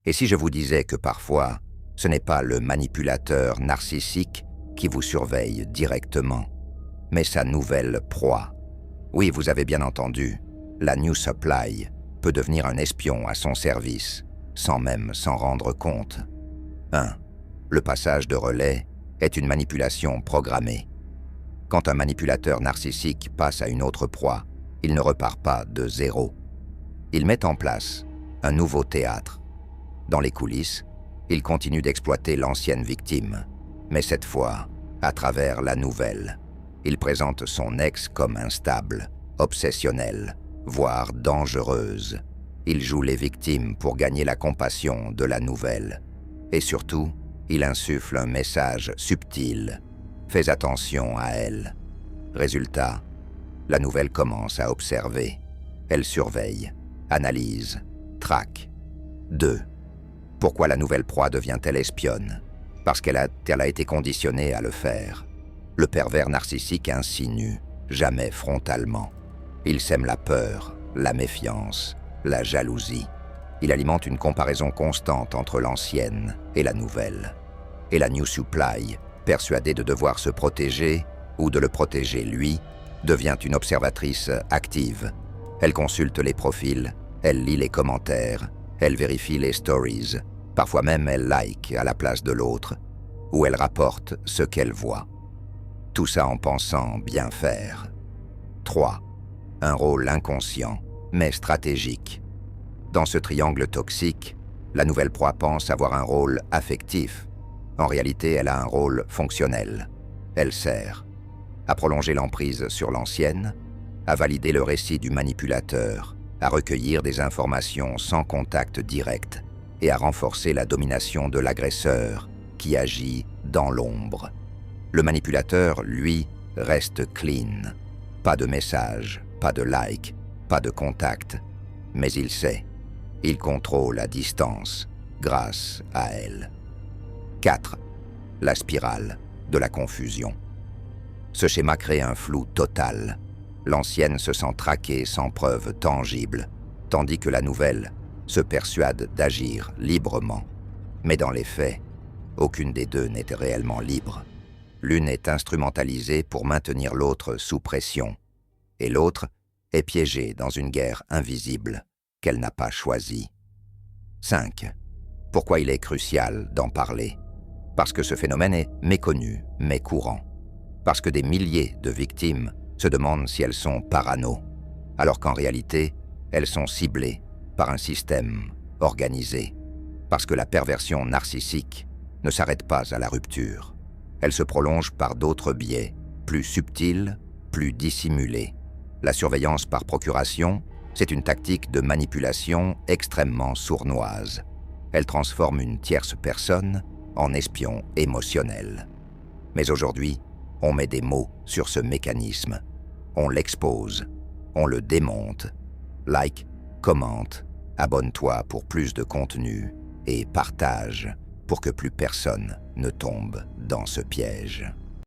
Et si je vous disais que parfois, ce n'est pas le manipulateur narcissique qui vous surveille directement, mais sa nouvelle proie? Oui, vous avez bien entendu, la New Supply peut devenir un espion à son service, sans même s'en rendre compte. 1. Le passage de relais est une manipulation programmée. Quand un manipulateur narcissique passe à une autre proie, il ne repart pas de zéro. Il met en place un nouveau théâtre. Dans les coulisses, il continue d'exploiter l'ancienne victime, mais cette fois, à travers la nouvelle. Il présente son ex comme instable, obsessionnelle, voire dangereuse. Il joue les victimes pour gagner la compassion de la nouvelle. Et surtout, il insuffle un message subtil. Fais attention à elle. Résultat, la nouvelle commence à observer. Elle surveille, analyse, traque. 2. Pourquoi la nouvelle proie devient-elle espionne? Parce qu'elle a été conditionnée à le faire. Le pervers narcissique insinue, jamais frontalement. Il sème la peur, la méfiance, la jalousie. Il alimente une comparaison constante entre l'ancienne et la nouvelle. Et la New Supply, persuadée de devoir se protéger ou de le protéger lui, devient une observatrice active. Elle consulte les profils, elle lit les commentaires, elle vérifie les stories, parfois même elle like à la place de l'autre, ou elle rapporte ce qu'elle voit. Tout ça en pensant bien faire. 3. Un rôle inconscient, mais stratégique. Dans ce triangle toxique, la nouvelle proie pense avoir un rôle affectif. En réalité, elle a un rôle fonctionnel. Elle sert à prolonger l'emprise sur l'ancienne, à valider le récit du manipulateur, à recueillir des informations sans contact direct et à renforcer la domination de l'agresseur qui agit dans l'ombre. Le manipulateur, lui, reste clean. Pas de message, pas de like, pas de contact. Mais il sait, il contrôle à distance grâce à elle. 4. La spirale de la confusion. Ce schéma crée un flou total. L'ancienne se sent traquée sans preuve tangible, tandis que la nouvelle se persuade d'agir librement. Mais dans les faits, aucune des deux n'est réellement libre. L'une est instrumentalisée pour maintenir l'autre sous pression, et l'autre est piégée dans une guerre invisible qu'elle n'a pas choisie. 5. Pourquoi il est crucial d'en parler? Parce que ce phénomène est méconnu, mais courant. Parce que des milliers de victimes se demandent si elles sont parano, alors qu'en réalité, elles sont ciblées par un système organisé. Parce que la perversion narcissique ne s'arrête pas à la rupture. Elle se prolonge par d'autres biais, plus subtils, plus dissimulés. La surveillance par procuration, c'est une tactique de manipulation extrêmement sournoise. Elle transforme une tierce personne en espion émotionnel. Mais aujourd'hui, on met des mots sur ce mécanisme. On l'expose, on le démonte. Like, commente, abonne-toi pour plus de contenu et partage pour que plus personne ne tombe dans ce piège.